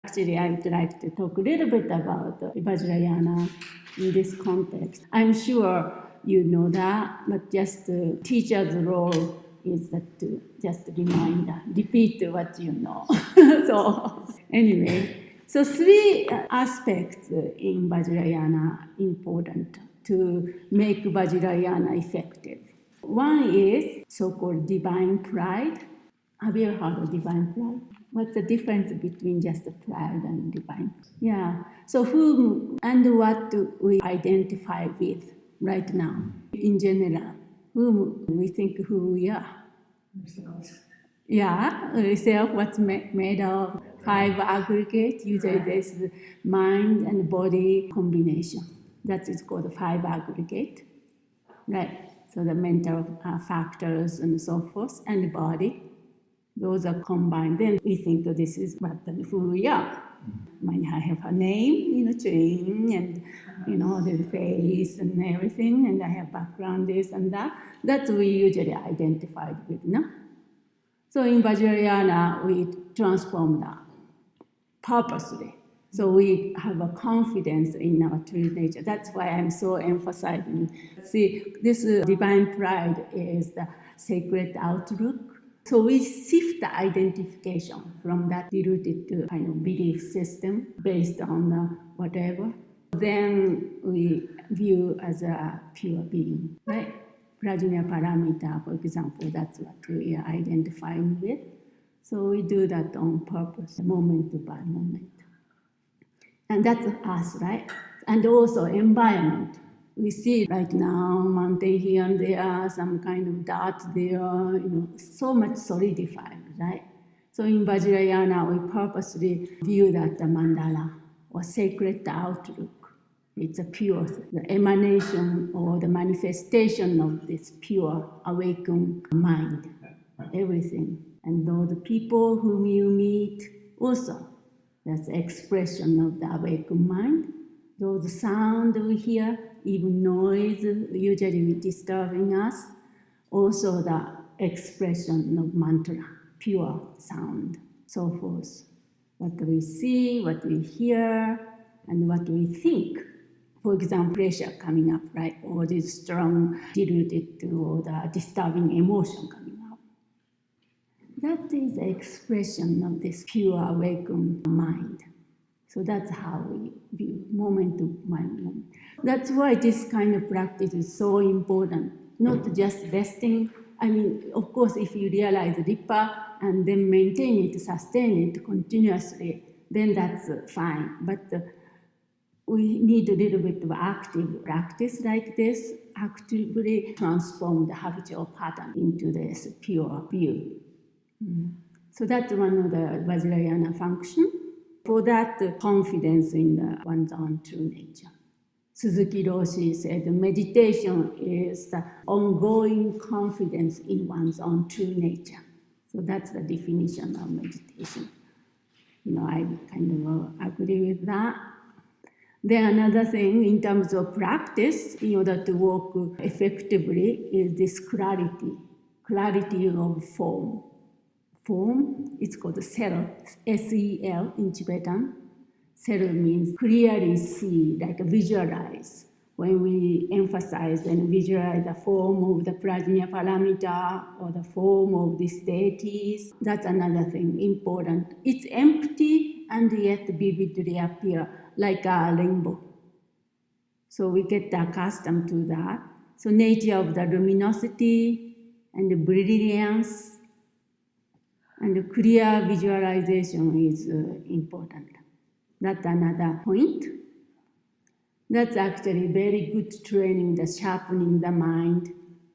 Actually, I would like to talk a little bit about Vajrayana in this context. I'm sure you know that, but just the teacher's role is that to just remind, repeat what you know. So anyway, so three aspects in Vajrayana important to make Vajrayana effective. One is so-called divine pride. Have you heard of divine pride? What's the difference between just pride and divine? Yeah. So whom and what do we identify with right now in general? Whom we think who we are? Ourselves. Yeah, ourselves, what's made of five aggregate. Usually there's the mind and body combination. That is called five aggregate. Right. So the mental factors and so forth, and the body. Those are combined. Then we think that this is who we are. I have a name, Ching, and the face and everything, and I have background this and that. That's we usually identified with, no? So in Vajrayana, we transform that purposely. So we have a confidence in our true nature. That's why I'm so emphasizing. See, this divine pride is the sacred outlook. So we shift the identification from that diluted kind of belief system based on whatever. Then we view as a pure being, right? Prajna Paramita, for example, that's what we are identifying with. So we do that on purpose, moment by moment. And that's us, right? And also environment. We see right now, mountain here and there, some kind of dirt there, so much solidified, right? So in Vajrayana, we purposely view that the mandala or sacred outlook. It's a pure, the emanation or the manifestation of this pure awakened mind, everything. And those people whom you meet also, that's the expression of the awakened mind. Those sound we hear, even noise usually disturbing us, also the expression of mantra, pure sound, so forth. What we see, what we hear, and what we think. For example, pressure coming up, right? Or this strong, diluted, or the disturbing emotion coming up. That is the expression of this pure awakened mind. So that's how we view moment to moment. That's why this kind of practice is so important, not just resting. Of course, if you realize deeper and then maintain it, sustain it continuously, then that's fine. But we need a little bit of active practice like this, actively transform the habitual pattern into this pure view. So that's one of the Vajrayana function. For that, the confidence in one's own true nature. Suzuki Roshi said meditation is the ongoing confidence in one's own true nature. So that's the definition of meditation. I kind of agree with that. Then another thing in terms of practice, in order to work effectively, is this clarity of form. Form, it's called sel, S-E-L in Tibetan. Sel means clearly see, like visualize. When we emphasize and visualize the form of the Prajna Paramita or the form of these deities, that's another thing important. It's empty and yet vividly appear like a rainbow. So we get accustomed to that. So nature of the luminosity and the brilliance and the clear visualization is important. That's another point. That's actually very good training, the sharpening the mind,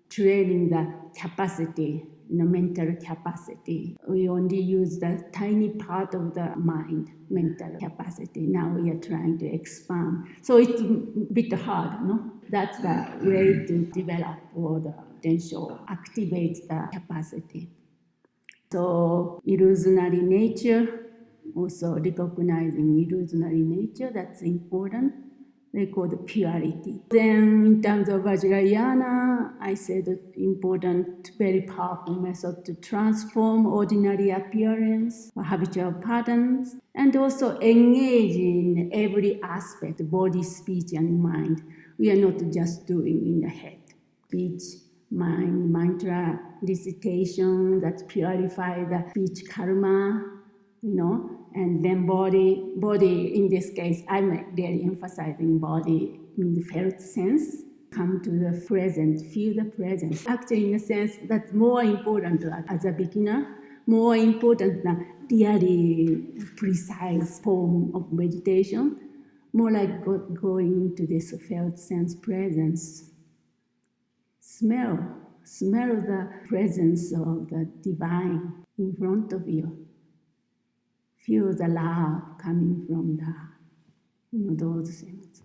training the capacity, mental capacity. We only use the tiny part of the mind, mental capacity. Now we are trying to expand. So it's a bit hard, no? That's the way to develop or the potential, activate the capacity. So illusionary nature, also recognizing illusionary nature, that's important. they call the purity. Then in terms of Vajrayana, I said important, very powerful method to transform ordinary appearance or habitual patterns, and also engage in every aspect, body, speech, and mind. We are not just doing in the head. Speech, mind, mantra, recitation that purify the speech karma, and then body in this case, I'm really emphasizing body in the felt sense, come to the present, feel the presence. Actually, in a sense, that's more important as a beginner, more important than really precise form of meditation, more like going into this felt sense presence. Smell the presence of the divine in front of you. Feel the love coming from those things.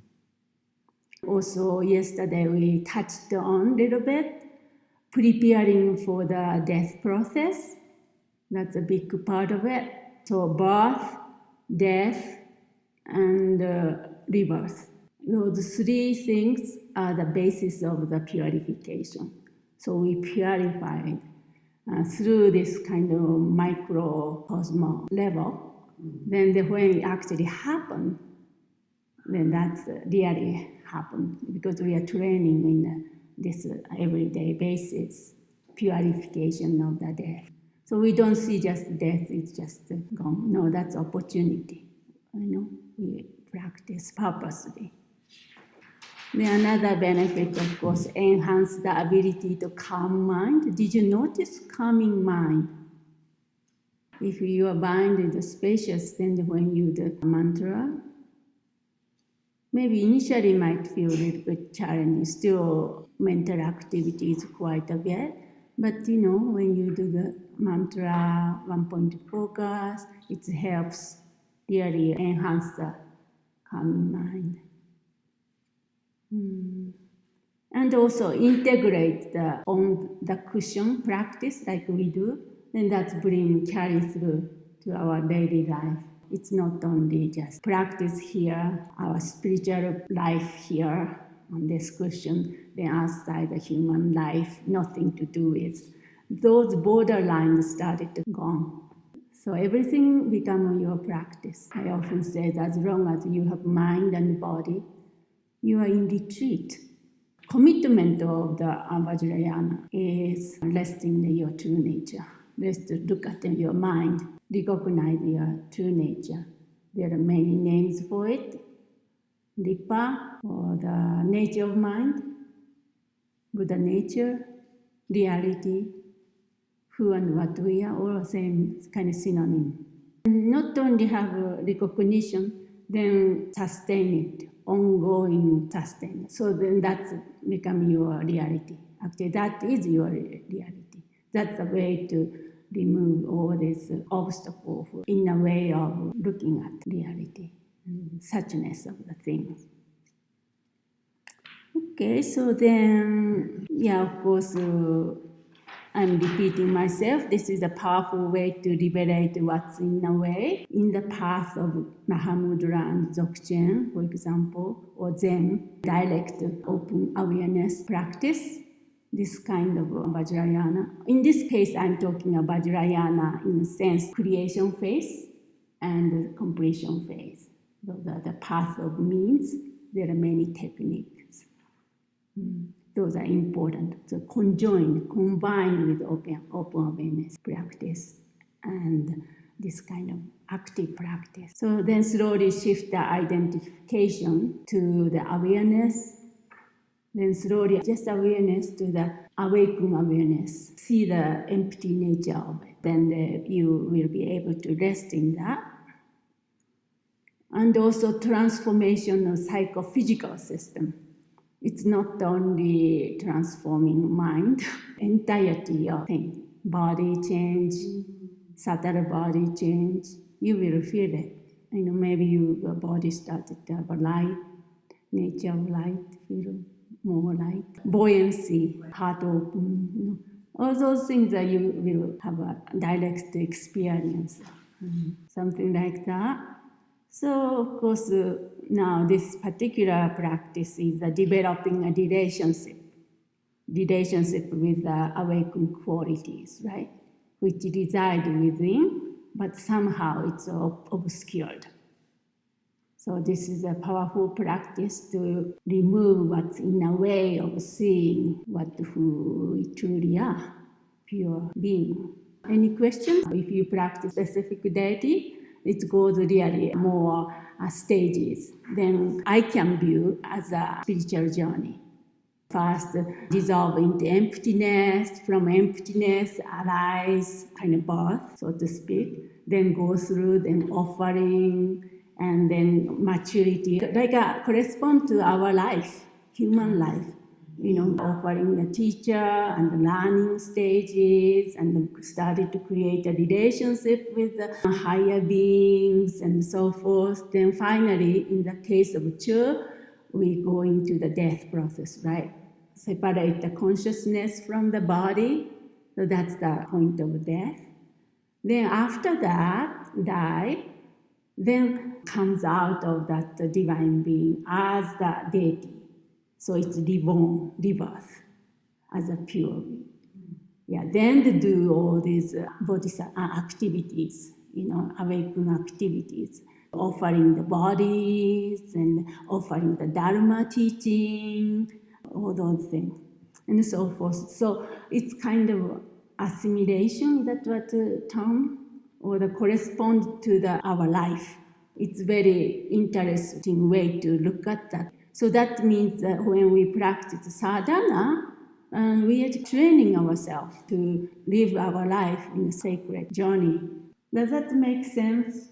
Also, yesterday we touched on a little bit preparing for the death process. That's a big part of it. So birth, death, and rebirth. Those three things are the basis of the purification. So we purified through this kind of microcosm level. Then when it actually happened, then that's really happened because we are training in this everyday basis, purification of the death. So we don't see just death, it's just gone. No, that's opportunity. We practice purposely. Then another benefit, of course, enhance the ability to calm mind. Did you notice calming mind? If your mind is spacious, then when you do the mantra, maybe initially might feel a little bit challenging. Still, mental activity is quite a bit. But when you do the mantra, one-point focus, it helps really enhance the calming mind. And also integrate on the cushion practice like we do, and that's carry through to our daily life. It's not only just practice here, our spiritual life here on this cushion, then outside the human life, nothing to do with. Those borderlines started to gone. So everything becomes your practice. I often say that as long as you have mind and body, you are in retreat. Commitment of the Vajrayana is resting in your true nature. Let's look at your mind, recognize your true nature. There are many names for it. Ripa, or the nature of mind, Buddha nature, reality, who and what we are, all the same kind of synonym. And not only have recognition, then sustain it, ongoing sustain. So then that's become your reality. Actually, that is your reality. That's a way to remove all this obstacle in a way of looking at reality and suchness of the things. Okay, so then, of course, I'm repeating myself. This is a powerful way to liberate what's in a way. In the path of Mahamudra and Dzogchen, for example, or Zen, direct open awareness practice, this kind of Vajrayana. In this case, I'm talking about Vajrayana in the sense creation phase and completion phase. Those are the path of means. There are many techniques. Those are important. So combined with open awareness practice and this kind of active practice. So then slowly shift the identification to the awareness. Then slowly just awareness to the awakened awareness. See the empty nature of it. Then you will be able to rest in that. And also transformation of psychophysical system. It's not only transforming mind, entirety of things. Body change, subtle body change. You will feel it. Maybe your body started to have a light, nature of light, feel more light. Buoyancy, heart open. All those things that you will have a direct experience. Something like that. So, of course, now this particular practice is developing a relationship with the awakened qualities, right? Which reside within, but somehow it's obscured. So this is a powerful practice to remove what's in a way of seeing who we truly are, pure being. Any questions? If you practice specific deity, it goes really more stages. Then I can view as a spiritual journey. First, dissolve into emptiness. From emptiness arise kind of birth, so to speak. Then go through, then offering, and then maturity. Like correspond to our life, human life. Offering the teacher and the learning stages, and started to create a relationship with the higher beings and so forth. Then finally, in the case of Chöd, we go into the death process, right? Separate the consciousness from the body. So that's the point of death. Then after that, die, then comes out of that divine being as the deity. So it's reborn, rebirth, as a pure being. Yeah, then to do all these bodhisattva activities, awakening activities, offering the bodies and offering the Dharma teaching, all those things, and so forth. So it's kind of assimilation, is that what the term? Or the correspond to our life. It's very interesting way to look at that. So that means that when we practice sadhana, we are training ourselves to live our life in a sacred journey. Does that make sense?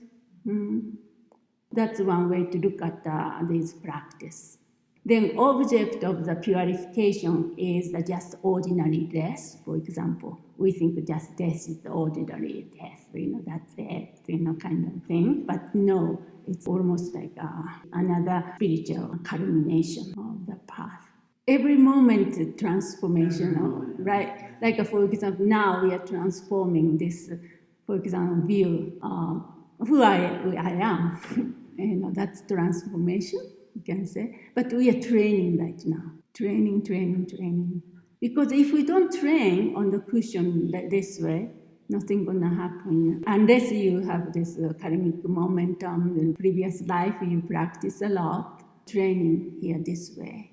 That's one way to look at this practice. Then object of the purification is just ordinary death, for example. We think just death is the ordinary death, that's it, kind of thing. But no, it's almost like another spiritual culmination of the path. Every moment transformation, right? Like for example, now we are transforming this, for example, view who I am. That's transformation, you can say. But we are training right now. Training. Because if we don't train on the cushion this way, nothing gonna happen. Unless you have this karmic momentum, in previous life you practice a lot, training here this way.